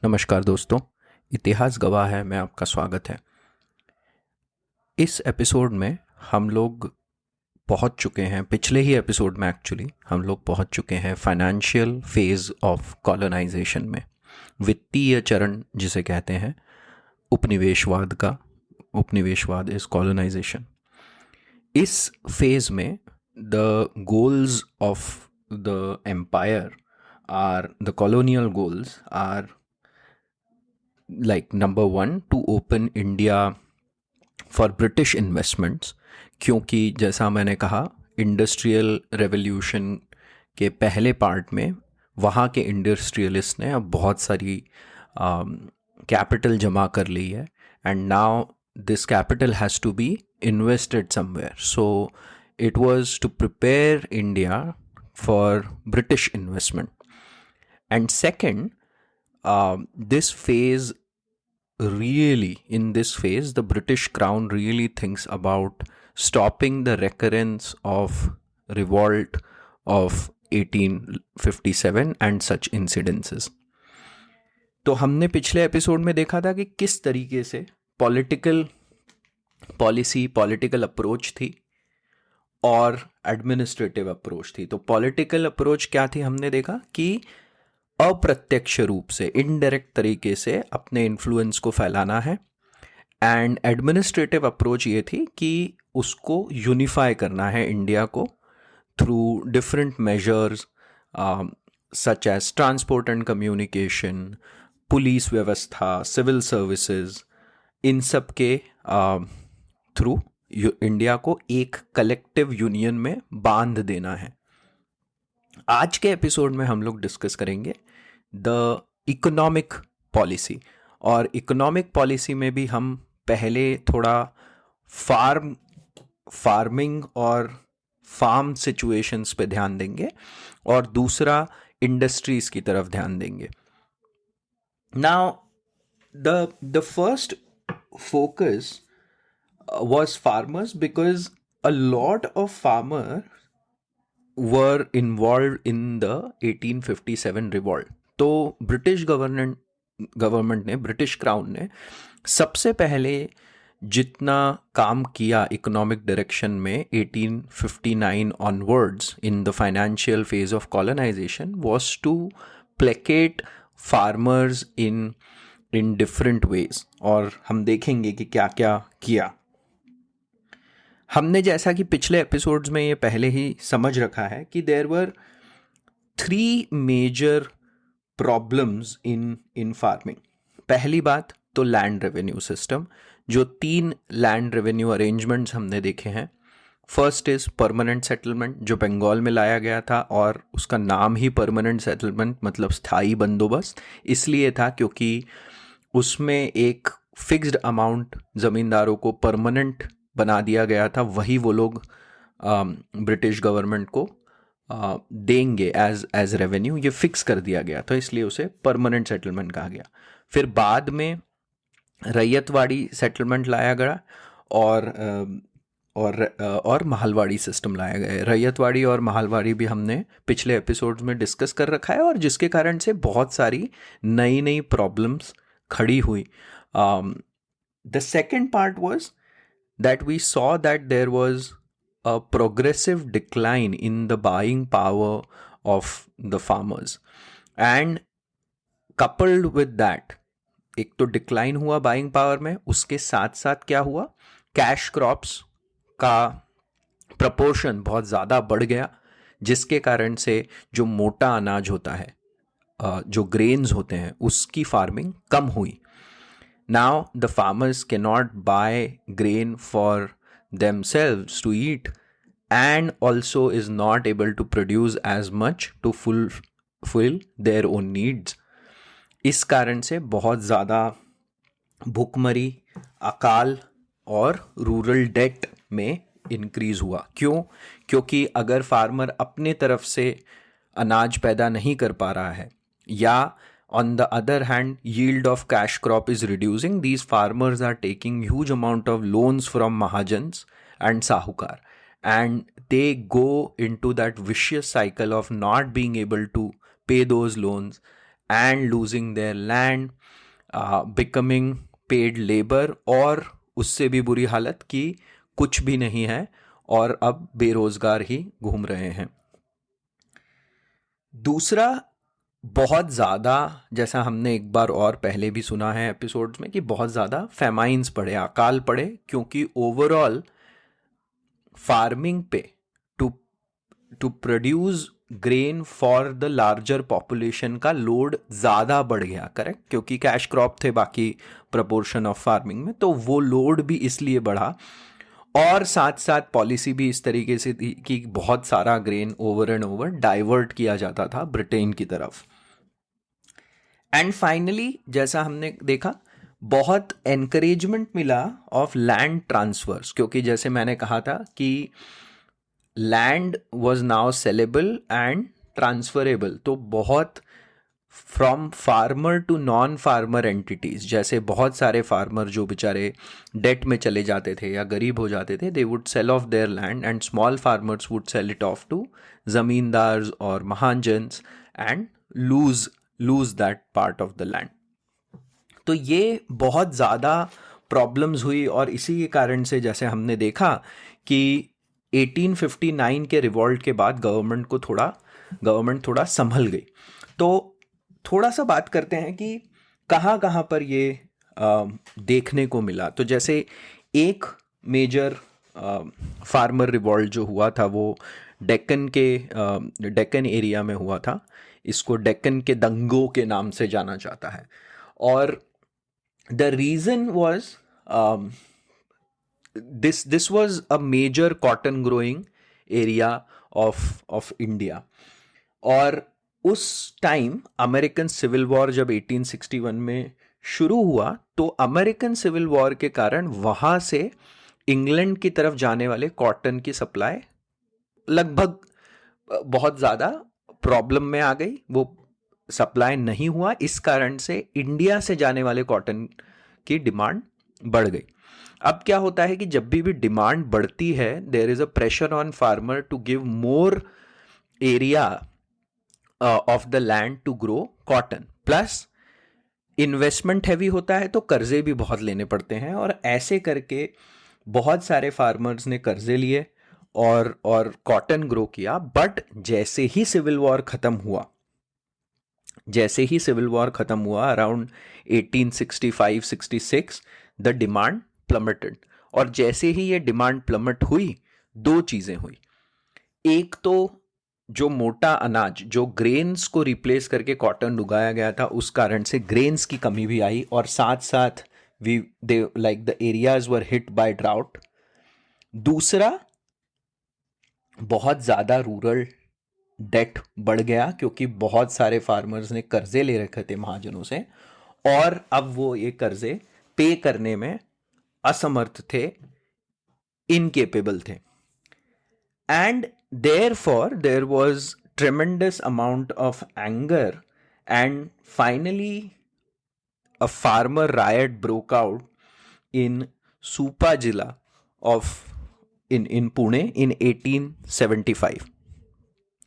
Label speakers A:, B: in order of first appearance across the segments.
A: नमस्कार दोस्तों, इतिहास गवाह है में आपका स्वागत है। इस एपिसोड में हम लोग पहुंच चुके हैं, पिछले ही एपिसोड में एक्चुअली हम लोग पहुंच चुके हैं फाइनेंशियल फेज ऑफ कॉलोनाइजेशन में, वित्तीय चरण जिसे कहते हैं उपनिवेशवाद का। उपनिवेशवाद इज कॉलोनाइजेशन। इस फेज में the goals of the empire are the colonial goals are like number one to open India for British investments, क्योंकि जैसा मैंने कहा इंडस्ट्रियल रेवोल्यूशन के पहले पार्ट में वहाँ के इंडस्ट्रियलिस्ट ने अब बहुत सारी कैपिटल जमा कर ली है and now this capital has to be invested somewhere, so it was to prepare India for British investment. And second, this phase really, in this phase, the British Crown really thinks about stopping the recurrence of revolt of 1857 and such incidences. तो हमने पिछले episode में देखा था कि किस तरीके से पॉलिटिकल पॉलिसी, पॉलिटिकल अप्रोच थी और एडमिनिस्ट्रेटिव अप्रोच थी. तो पॉलिटिकल अप्रोच क्या थी, हमने देखा कि अप्रत्यक्ष रूप से, इनडायरेक्ट तरीके से अपने इन्फ्लुएंस को फैलाना है. एंड एडमिनिस्ट्रेटिव अप्रोच ये थी कि उसको यूनिफाई करना है इंडिया को through different measures such as transport and communication, police व्यवस्था, सिविल सर्विसेज, इन सब के थ्रू इंडिया को एक कलेक्टिव यूनियन में बांध देना है. आज के एपिसोड में हम लोग डिस्कस करेंगे द इकोनॉमिक पॉलिसी. और इकोनॉमिक पॉलिसी में भी हम पहले थोड़ा फार्मिंग और फार्म सिचुएशंस पे ध्यान देंगे और दूसरा इंडस्ट्रीज की तरफ ध्यान देंगे. Now the first focus was farmers because a lot of farmers were involved in the 1857 revolt. तो ब्रिटिश गवर्नमेंट ने, ब्रिटिश क्राउन ने सबसे पहले जितना काम किया इकोनॉमिक डायरेक्शन में 1859 onwards in the financial phase of colonisation was to placate farmers in different ways. और हम देखेंगे कि क्या क्या किया. हमने जैसा कि पिछले एपिसोड्स में ये पहले ही समझ रखा है कि there were 3 major problems in farming. पहली बात तो लैंड रेवेन्यू सिस्टम, जो 3 लैंड रेवेन्यू अरेंजमेंट्स हमने देखे हैं. फर्स्ट इज परमानेंट सेटलमेंट, जो बंगाल में लाया गया था और उसका नाम ही परमानेंट सेटलमेंट मतलब स्थायी बंदोबस्त इसलिए था क्योंकि उसमें एक फिक्स्ड अमाउंट ज़मींदारों को परमानेंट बना दिया गया था. वही वो लोग ब्रिटिश गवर्नमेंट को देंगे एज रेवेन्यू, ये फिक्स कर दिया गया था, इसलिए उसे परमानेंट सेटलमेंट कहा गया. फिर बाद में रैयतवाड़ी सेटलमेंट लाया गया और महलवाड़ी सिस्टम लाया गया. रैयतवाड़ी और महलवाड़ी भी हमने पिछले एपिसोड्स में डिस्कस कर रखा है और जिसके कारण से बहुत सारी नई नई प्रॉब्लम्स खड़ी हुई. The second part was that we saw that there was a progressive decline in the buying power of the farmers. And coupled with that, एक तो डिक्लाइन हुआ बाइंग पावर में, उसके साथ साथ क्या हुआ, कैश क्रॉप्स का प्रपोर्शन बहुत ज़्यादा बढ़ गया, जिसके कारण से जो मोटा अनाज होता है, जो ग्रेन्स होते हैं, उसकी फार्मिंग कम हुई. Now the farmers cannot buy grain for themselves to eat and also is not able to produce as much to fulfill their own needs. इस कारण से बहुत ज़्यादा भूखमरी, अकाल और रूरल डेट में इंक्रीज हुआ. क्यों? क्योंकि अगर फार्मर अपने तरफ से अनाज पैदा नहीं कर पा रहा है या on the other hand yield of cash crop is reducing, these farmers are taking huge amount of loans from mahajans and sahukar, and they go into that vicious cycle of not being able to pay those loans and losing their land, becoming paid labor, और उससे भी बुरी हालत कि कुछ भी नहीं है और अब बेरोजगार ही घूम रहे हैं। दूसरा, बहुत ज़्यादा, जैसा हमने एक बार और पहले भी सुना है एपिसोड्स में, कि बहुत ज़्यादा फेमाइन्स पड़े, अकाल पड़े, क्योंकि ओवरऑल फार्मिंग पे to produce grain for the larger population का लोड ज़्यादा बढ़ गया, करेक्ट, क्योंकि कैश क्रॉप थे बाकी प्रपोर्शन ऑफ फार्मिंग में, तो वो लोड भी इसलिए बढ़ा। और साथ साथ पॉलिसी भी इस तरीके से थी कि बहुत सारा grain over and over divert किया जाता था ब्रिटेन की तरफ। एंड फाइनली, जैसा हमने देखा, बहुत एनकरेजमेंट मिला ऑफ लैंड ट्रांसफर्स, क्योंकि जैसे मैंने कहा था कि land was now saleable and transferable, तो बहुत from farmer to non farmer entities, जैसे बहुत सारे फार्मर जो बेचारे डेट में चले जाते थे या गरीब हो जाते थे, they would sell off their land and small farmers would sell it off to zamindars और mahajans and lose that part of the land. तो ये बहुत ज़्यादा प्रॉब्लम्स हुई, और इसी के कारण से जैसे हमने देखा कि 1859 के रिवॉल्ट के बाद गवर्नमेंट थोड़ा संभल गई। तो थोड़ा सा बात करते हैं कि कहाँ कहाँ पर ये देखने को मिला। तो जैसे एक मेजर फार्मर रिवॉल्ट जो हुआ था वो डेक्कन एरिया में हुआ था। इसको डेक्कन के दंगों के नाम से जाना जाता है। और the reason was this was a major cotton growing area of India। और उस टाइम अमेरिकन सिविल वॉर जब 1861 में शुरू हुआ, तो अमेरिकन सिविल वॉर के कारण वहाँ से इंग्लैंड की तरफ जाने वाले कॉटन की सप्लाई लगभग बहुत ज़्यादा प्रॉब्लम में आ गई, वो सप्लाई नहीं हुआ। इस कारण से इंडिया से जाने वाले कॉटन की डिमांड बढ़ गई। अब क्या होता है कि जब भी डिमांड बढ़ती है, there is a pressure on farmer to give more area of the land to grow cotton, plus investment heavy होता है तो कर्जे भी बहुत लेने पड़ते हैं। और ऐसे करके बहुत सारे फार्मर्स ने कर्जे लिए और कॉटन ग्रो किया। बट जैसे ही सिविल वॉर खत्म हुआ अराउंड 1865-66, द डिमांड प्लमेटेड। और जैसे ही ये डिमांड प्लमेट हुई, दो चीजें हुई। एक तो जो मोटा अनाज, जो ग्रेन्स को रिप्लेस करके कॉटन उगाया गया था, उस कारण से ग्रेन्स की कमी भी आई, और साथ साथ the areas were hit by drought. दूसरा, बहुत ज्यादा रूरल डेट बढ़ गया, क्योंकि बहुत सारे फार्मर्स ने कर्जे ले रखे थे महाजनों से, और अब वो ये कर्जे पे करने में असमर्थ थे, इनकेपेबल थे। And therefore there was tremendous amount of anger, and finally a farmer riot broke out in Supa Jilla of in Pune in 1875।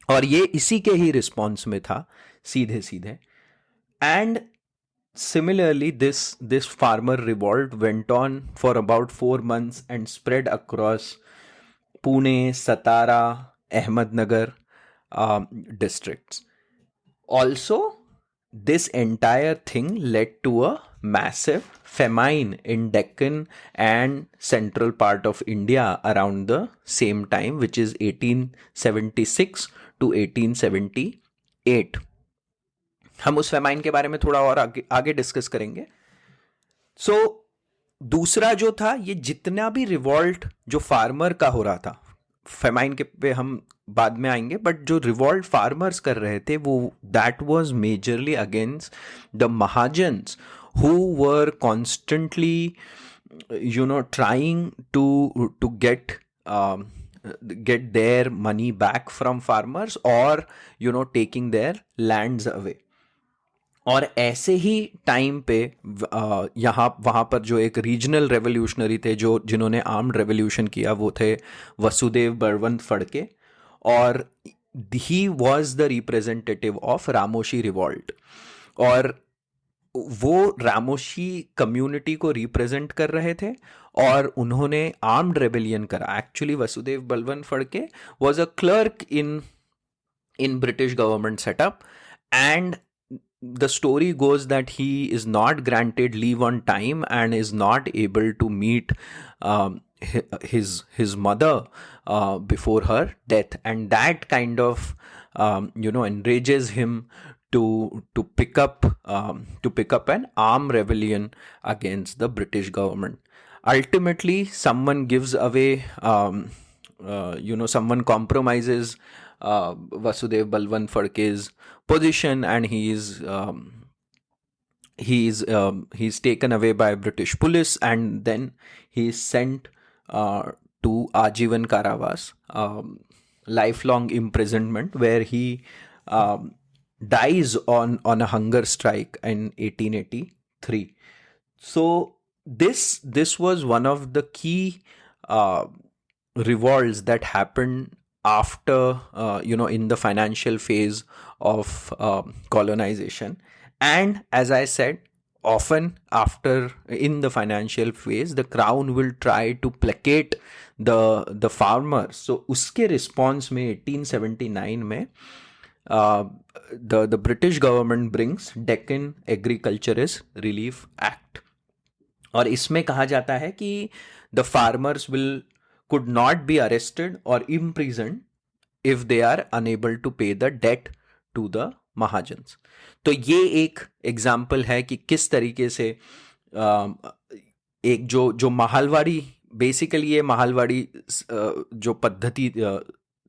A: और ये इसी के ही रिस्पॉन्स में था सीधे सीधे। And similarly this farmer revolt went on for about 4 months and spread across Pune, Satara, Ahmednagar districts. Also, this entire thing led to a massive famine in Deccan and central part of India around the same time, which is 1876 to 1878। हम उस famine के बारे में थोड़ा और आगे discuss करेंगे। सो दूसरा जो था, ये जितना भी रिवॉल्ट जो फार्मर का हो रहा था, फेमाइन के पे हम बाद में आएंगे, बट जो रिवॉल्ट फार्मर्स कर रहे थे वो that was majorly against the mahajans who were constantly trying to get their money back from farmers, or taking their lands away। और ऐसे ही टाइम पे वहाँ पर जो एक रीजनल रेवोल्यूशनरी थे जिन्होंने आर्म्ड रेवोल्यूशन किया, वो थे वसुदेव बळवंत फडके, और he was the representative of Ramoshi revolt. और वो रामोशी कम्युनिटी को रिप्रेजेंट कर रहे थे और उन्होंने आर्म्ड रेबेलियन करा. एक्चुअली वसुदेव बलवन Phadke was a clerk in British government setup, and the story goes that he is not granted leave on time and is not able to meet his mother before her death, and that kind of enrages him to pick up an armed rebellion against the British government. Ultimately, someone gives away, someone compromises Vasudev Balwan Phadke's position, and he's taken away by British police, and then he is sent to Ajivan Karavas, lifelong imprisonment, where he dies on a hunger strike in 1883. So this was one of the key revolts that happened after in the financial phase of colonization. And as I said, often after in the financial phase, the crown will try to placate the farmers. So uske response में 1879 में the British government brings Deccan Agriculturist Relief Act, और इसमें कहा जाता है कि the farmers could not be arrested or imprisoned if they are unable to pay the debt to the mahajans. तो ये एक एग्जाम्पल है कि किस तरीके से एक जो माहलवाड़ी, बेसिकली ये माहलवाड़ी जो पद्धति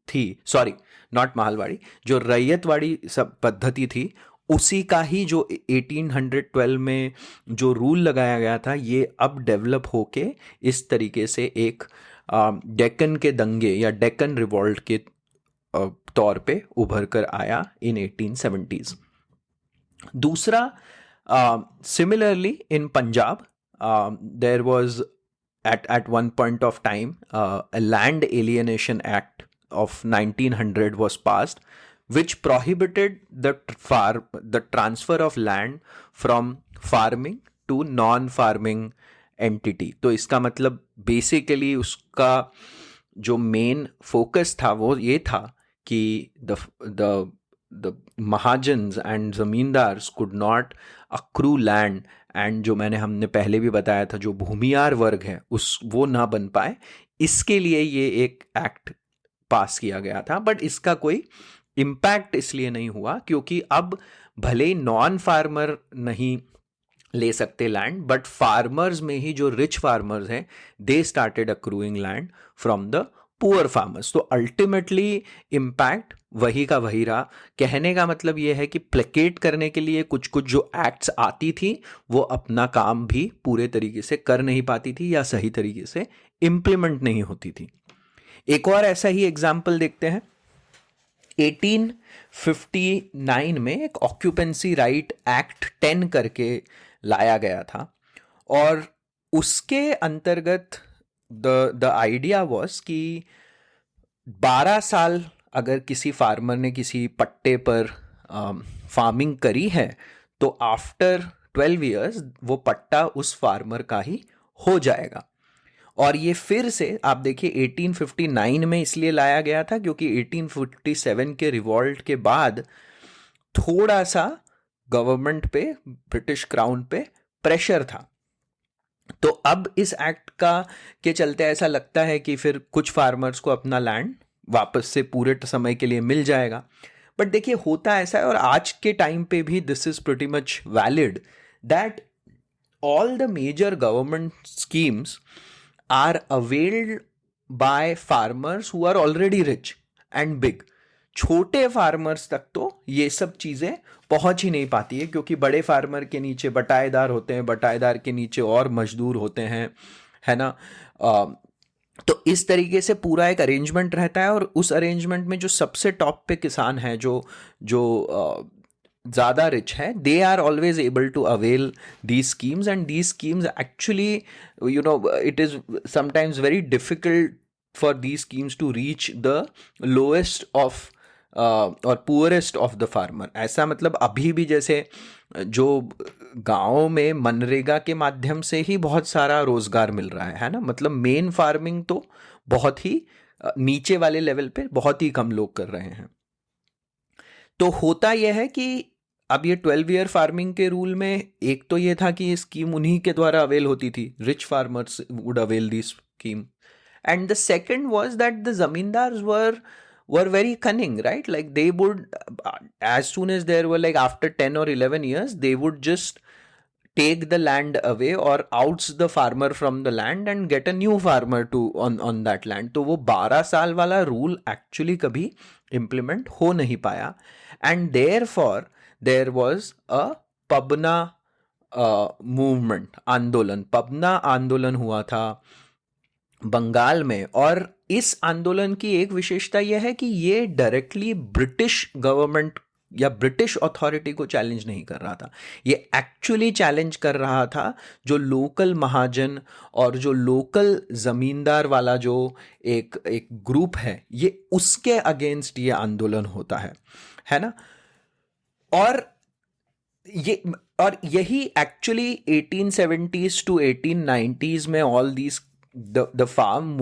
A: थी, सॉरी नॉट माहलवाड़ी, जो रैयतवाड़ी सब पद्धति थी, उसी का ही जो 1812 में जो रूल लगाया गया था, ये अब डेवलप होके इस तरीके से एक डेक्कन के दंगे या डेक्कन रिवॉल्ट के तौर पे उभर कर आया इन 1870s. दूसरा, similarly in Punjab there was at one point of time a land alienation act of 1900 was passed, which prohibited the transfer of land from farming to non-farming entity. तो इसका मतलब बेसिकली उसका जो मेन फोकस था वो ये था कि the mahajans and zamindars could not accrue land, and जो हमने पहले भी बताया था, जो भूमियार वर्ग है वो ना बन पाए. इसके लिए ये एक एक्ट पास किया गया था. बट इसका कोई इम्पैक्ट इसलिए नहीं हुआ क्योंकि अब भले ही नॉन फार्मर नहीं ले सकते लैंड, बट फार्मर्स में ही जो रिच फार्मर्स हैं, they started accruing land from the poor farmers. तो अल्टीमेटली इम्पैक्ट वही का वही रहा. कहने का मतलब ये है कि प्लेकेट करने के लिए कुछ कुछ जो एक्ट्स आती थी वो अपना काम भी पूरे तरीके से कर नहीं पाती थी या सही तरीके से इम्प्लीमेंट नहीं होती थी. एक और ऐसा ही एग्जाम्पल देखते हैं. 1859 में एक ऑक्यूपेंसी राइट एक्ट 10 करके लाया गया था, और उसके अंतर्गत द आइडिया वॉज कि 12 साल अगर किसी फार्मर ने किसी पट्टे पर फार्मिंग करी है तो आफ्टर 12 इयर्स वो पट्टा उस फार्मर का ही हो जाएगा. और ये फिर से आप देखिए 1859 में इसलिए लाया गया था क्योंकि 1857 के रिवॉल्ट के बाद थोड़ा सा गवर्नमेंट पे, ब्रिटिश क्राउन पे प्रेशर था. तो अब इस एक्ट का के चलते ऐसा लगता है कि फिर कुछ फार्मर्स को अपना लैंड वापस से पूरे समय के लिए मिल जाएगा. बट देखिए होता ऐसा है, और आज के टाइम पे भी this is pretty much valid, that all the major government schemes are availed by farmers who are already rich and big. छोटे फार्मर्स तक तो ये सब चीज़ें पहुंच ही नहीं पाती है क्योंकि बड़े फार्मर के नीचे बटाईदार होते हैं, बटाईदार के नीचे और मजदूर होते हैं, है ना. तो इस तरीके से पूरा एक अरेंजमेंट रहता है, और उस अरेंजमेंट में जो सबसे टॉप पे किसान है, जो ज़्यादा रिच है, they are always able to avail these schemes. And these schemes actually it is sometimes very difficult for these schemes to reach the lowest of और पुअरेस्ट ऑफ द फार्मर। ऐसा मतलब अभी भी जैसे जो गाँव में मनरेगा के माध्यम से ही बहुत सारा रोजगार मिल रहा है ना, मतलब मेन फार्मिंग तो बहुत ही नीचे वाले लेवल पे बहुत ही कम लोग कर रहे हैं। तो होता यह है कि अब ये 12 ईयर फार्मिंग के रूल में एक तो ये था कि ये स्कीम उन्हीं के द्वारा अवेल होती थी, rich farmers would avail the scheme. And the second was that the zamindars were very cunning, right? Like they would, as soon as there were like after 10 or 11 years, they would just take the land away or outs the farmer from the land and get a new farmer to on that land. तो वो 12 साल वाला rule actually कभी implement हो नहीं पाया, and therefore there was a Pabna movement, आंदोलन, पबना आंदोलन हुआ था बंगाल में। और इस आंदोलन की एक विशेषता यह है कि ये डायरेक्टली ब्रिटिश गवर्नमेंट या ब्रिटिश अथॉरिटी को चैलेंज नहीं कर रहा था, ये एक्चुअली चैलेंज कर रहा था जो लोकल महाजन और जो लोकल जमींदार वाला जो एक ग्रुप है, ये उसके अगेंस्ट ये आंदोलन होता है ना। और ये और यही एक्चुअली 1870s to 1890s में all these the farm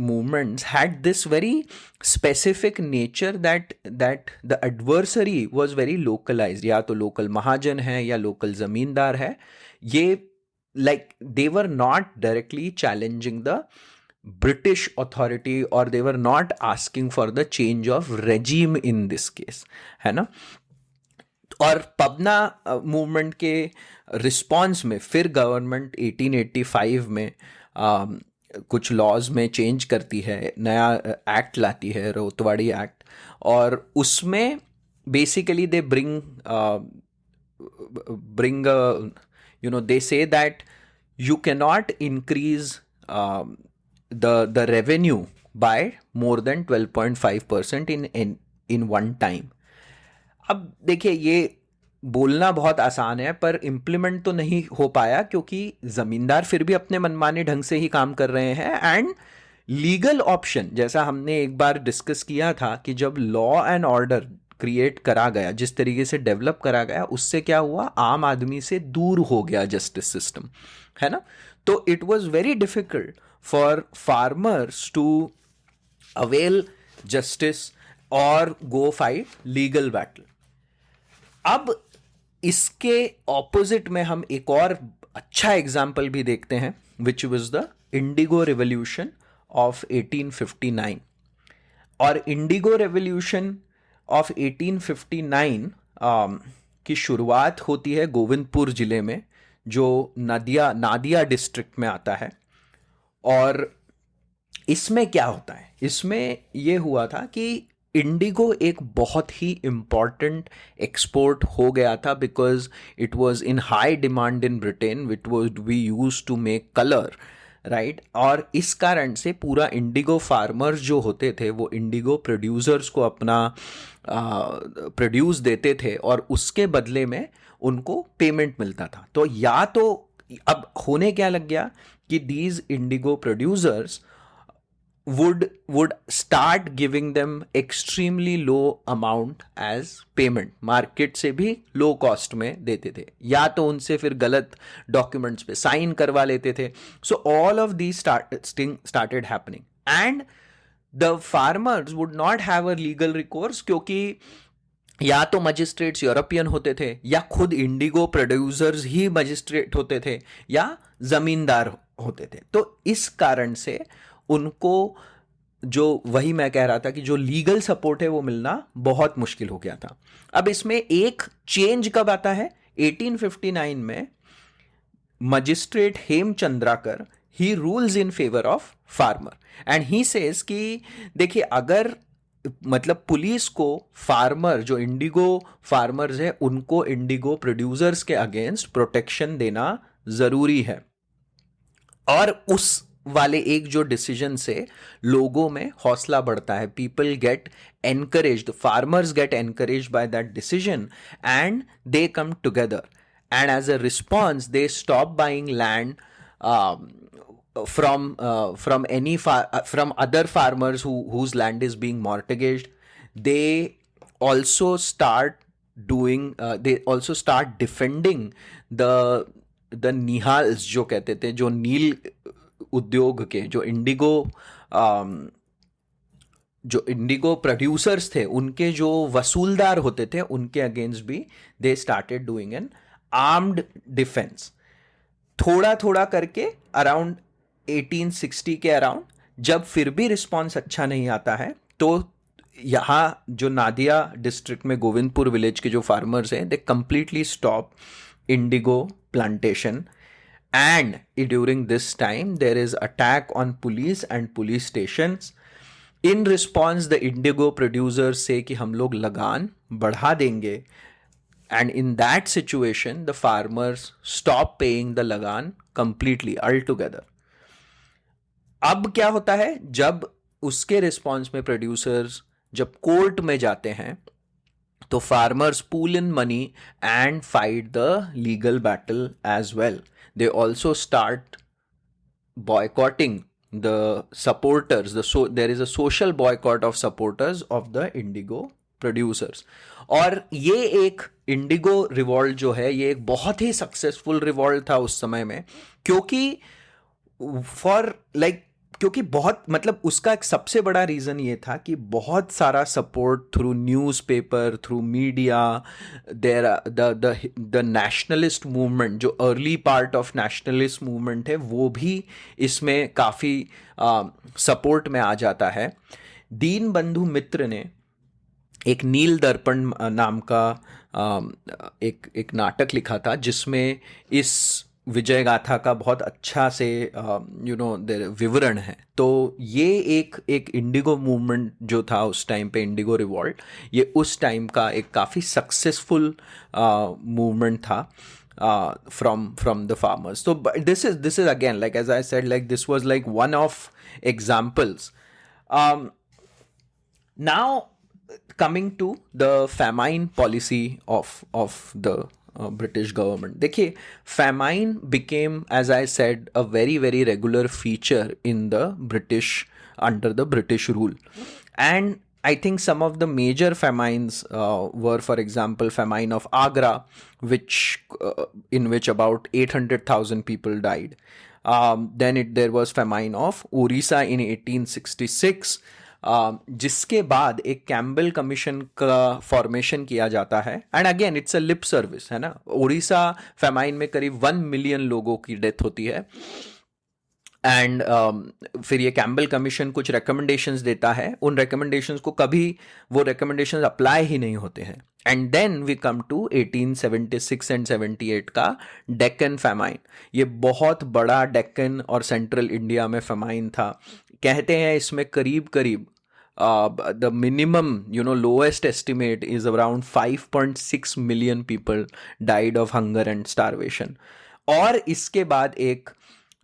A: movements had this very specific nature that the adversary was very localized। या तो लोकल महाजन है या लोकल जमींदार है, ये like they were not directly challenging the British authority or they were not asking for the change of regime in this case, है ना। और पबना मूवमेंट के रिस्पॉन्स में फिर गवर्नमेंट 1885 में कुछ लॉज में चेंज करती है, नया एक्ट लाती है, रौतवाड़ी एक्ट, और उसमें basically they bring you know they say that you can not increase the revenue by more than 12.5% in one time. अब देखिए, ये बोलना बहुत आसान है पर इम्प्लीमेंट तो नहीं हो पाया, क्योंकि ज़मींदार फिर भी अपने मनमाने ढंग से ही काम कर रहे हैं। एंड लीगल ऑप्शन, जैसा हमने एक बार डिस्कस किया था कि जब लॉ एंड ऑर्डर क्रिएट करा गया, जिस तरीके से डेवलप करा गया, उससे क्या हुआ, आम आदमी से दूर हो गया जस्टिस सिस्टम, है ना। तो it was very difficult for farmers to avail justice और गो फाइट लीगल बैटल। अब इसके ऑपोजिट में हम एक और अच्छा एग्जाम्पल भी देखते हैं, which was the Indigo revolution of 1859। और इंडिगो रेवोल्यूशन ऑफ 1859 की शुरुआत होती है गोविंदपुर जिले में, जो नादिया डिस्ट्रिक्ट में आता है। और इसमें क्या होता है, इसमें यह हुआ था कि इंडिगो एक बहुत ही इम्पॉर्टेंट एक्सपोर्ट हो गया था, because it was in high demand in Britain, which was we use to make colour, right. और इस कारण से पूरा इंडिगो फार्मर्स जो होते थे वो इंडिगो प्रोड्यूसर्स को अपना प्रोड्यूस देते थे और उसके बदले में उनको पेमेंट मिलता था। तो या तो अब होने क्या लग गया कि these Indigo producers would start giving them extremely low amount as payment, market से भी लो कॉस्ट में देते थे, या तो उनसे फिर गलत डॉक्यूमेंट्स पे साइन करवा लेते थे। So all of these started happening and the farmers would not have a legal recourse, क्योंकि या तो मजिस्ट्रेट्स यूरोपियन होते थे, या खुद इंडिगो प्रोड्यूसर्स ही मजिस्ट्रेट होते थे, या जमींदार होते थे। तो इस कारण से उनको जो, वही मैं कह रहा था कि जो लीगल सपोर्ट है वो मिलना बहुत मुश्किल हो गया था। अब इसमें एक चेंज कब आता है, 1859 में magistrate Hemchandrakar he rules in favour of farmer and he says कि देखिए, अगर मतलब पुलिस को फार्मर, जो इंडिगो फार्मर्स है, उनको इंडिगो प्रोड्यूसर्स के अगेंस्ट प्रोटेक्शन देना जरूरी है। और उस वाले एक जो डिसीजन से लोगों में हौसला बढ़ता है, people get encouraged, farmers get encouraged by that decision and they come together and as a response they stop buying land from other farmers whose land is being mortgaged. they also start they also start defending the निहाल्स जो कहते थे, जो नील उद्योग के जो Indigo producers थे, उनके जो वसूलदार होते थे, उनके अगेंस्ट भी they started doing an armed defence. थोड़ा थोड़ा करके अराउंड 1860 के अराउंड, जब फिर भी रिस्पॉन्स अच्छा नहीं आता है, तो यहाँ जो नादिया डिस्ट्रिक्ट में गोविंदपुर विलेज के जो फार्मर्स हैं, दे completely stop Indigo plantation. And during this time there is attack on police and police stations. In response the Indigo producers से कि हम लोग लगान बढ़ा देंगे, and in that situation the farmers stop paying the लगान completely altogether। अब क्या होता है, जब उसके रिस्पॉन्स में प्रोड्यूसर्स जब कोर्ट में जाते हैं, तो farmers pool in money and fight the legal battle as well. They also start boycotting the supporters, there is a social boycott of supporters of the indigo producers। और ये एक Indigo revolt जो है, ये एक बहुत ही सक्सेसफुल रिवॉल्ट था उस समय में, क्योंकि क्योंकि बहुत मतलब उसका एक सबसे बड़ा रीज़न ये था कि बहुत सारा support through newspaper, through media, there the nationalist movement, जो early part of nationalist movement है, वो भी इसमें काफ़ी सपोर्ट में आ जाता है। दीन बंधु मित्र ने एक नील दर्पण नाम का एक नाटक लिखा था, जिसमें इस विजय गाथा का बहुत अच्छा से विवरण है। तो ये एक इंडिगो मूवमेंट जो था उस टाइम पे, इंडिगो रिवॉल्ट, ये उस टाइम का एक काफ़ी सक्सेसफुल मूवमेंट था from the farmers। So this is again, like as I said, like this was like one of examples। Now coming to the famine policy of the British government, देखिए, famine became, as I said, a very very regular feature in the British, under the British rule। And I think some of the major famines were, for example, famine of Agra, in which about 800,000 people died। Then there was famine of Orissa in 1866, जिसके बाद एक Campbell commission का formation किया जाता है। And again it's a lip service, है ना। Orissa famine में करीब 1 मिलियन लोगों की डेथ होती है। एंड फिर ये कैम्बल कमीशन कुछ रिकमेंडेशंस देता है, उन रिकमेंडेशंस को कभी वो रिकमेंडेशंस अप्लाई ही नहीं होते हैं। And then we come to 1876 and 78 का डेक्कन फेमाइन। ये बहुत बड़ा डेक्कन और सेंट्रल इंडिया में फेमाइन था। कहते हैं इसमें करीब करीब the minimum, lowest estimate is around 5.6 million people died of hunger and starvation। और इसके बाद एक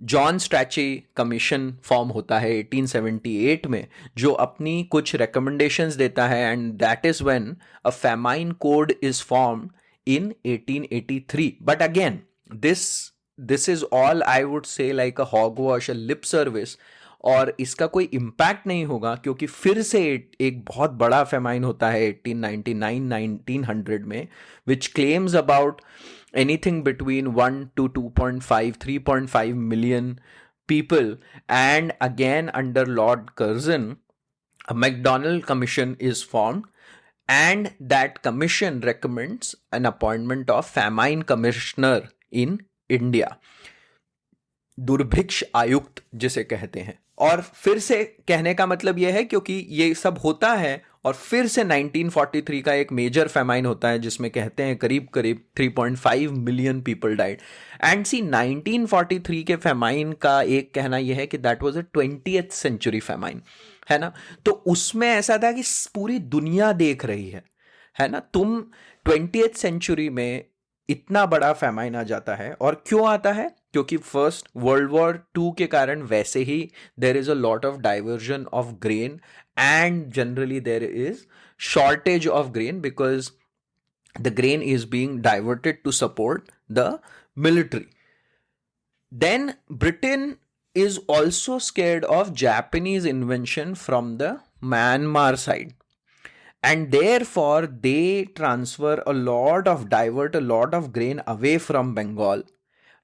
A: जॉन स्ट्रैची कमीशन फॉर्म होता है 1878 में, जो अपनी कुछ recommendations देता है, and that is when a famine code is formed in 1883। But again this is all, I would say, like a hogwash, a lip service, और इसका कोई इम्पैक्ट नहीं होगा, क्योंकि फिर से एक बहुत बड़ा फेमाइन होता है 1899-1900 में, विच claims about anything between 1 to 2.5, 3.5 million people। And again, under Lord Curzon, a MacDonald Commission is formed, and that commission recommends an appointment of famine commissioner in India, दुर्भिक्ष आयुक्त जिसे कहते हैं। और फिर से कहने का मतलब यह है, क्योंकि ये सब होता है और फिर से 1943 का एक मेजर फेमाइन होता है, जिसमें कहते हैं करीब करीब 3.5 million people died. And see 1943 के फेमाइन का एक कहना यह है कि that was a 20th century famine, है ना। तो उसमें ऐसा था कि पूरी दुनिया देख रही है ना। तुम 20th सेंचुरी में इतना बड़ा फेमाइन आ जाता है, और क्यों आता है? क्योंकि फर्स्ट वर्ल्ड वॉर 2 के कारण वैसे ही there is a lot of diversion of grain, and generally there is shortage of grain, because the grain is being diverted to support the military. Then Britain is also scared of Japanese invention from the Myanmar side, and therefore they divert a lot of grain away from Bengal.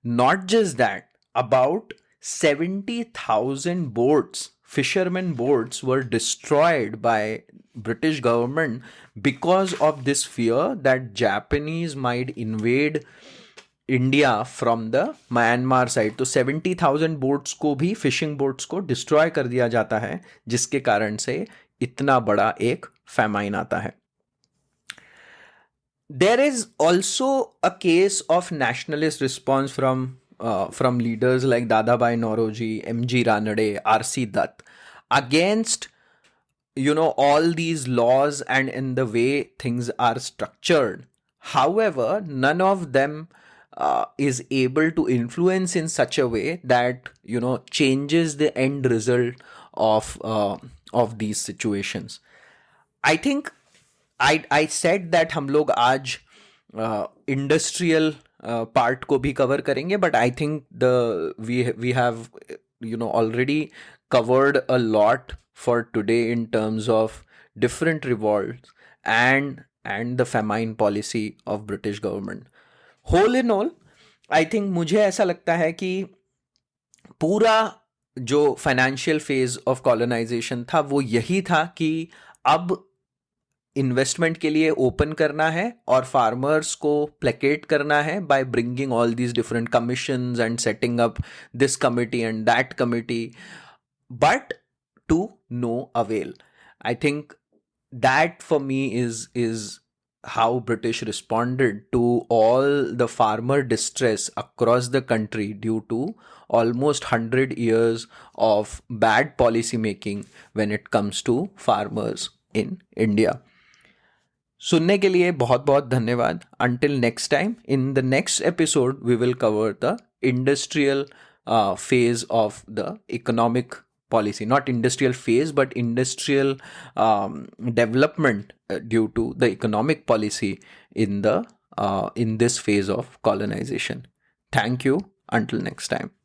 A: Not just that, about 70,000 boats, fishermen boats, were destroyed by British government because of this fear that Japanese might invade India from the Myanmar side. तो 70,000 boats को भी, fishing boats को destroy कर दिया जाता है, जिसके कारण से इतना बड़ा एक फैमाइन आता है. There is also a case of nationalist response from leaders like Dadabhai Naoroji, M.G. Ranade, R.C. Dutt against all these laws and in the way things are structured. However, none of them is able to influence in such a way that changes the end result of these situations. I think I said that हम लोग आज industrial part को भी cover करेंगे, but I think we have already covered a lot for today in terms of different revolts and the famine policy of British government. Whole in all, I think मुझे ऐसा लगता है कि पूरा जो फाइनेंशियल फेज ऑफ कॉलोनाइजेशन था वो यही था कि अब इन्वेस्टमेंट के लिए ओपन करना है और फार्मर्स को प्लेकेट करना है by bringing all these different commissions and setting up this committee and that committee, but to no avail. I think that for me is how British responded to all the farmer distress across the country due to almost 100 years of bad policy making when it comes to farmers in India. सुनने के लिए बहुत बहुत धन्यवाद. Until next time, in the next episode we will cover the industrial phase of the economic policy, not industrial phase but industrial development due to the economic policy in this phase of colonization. Thank you. Until next time.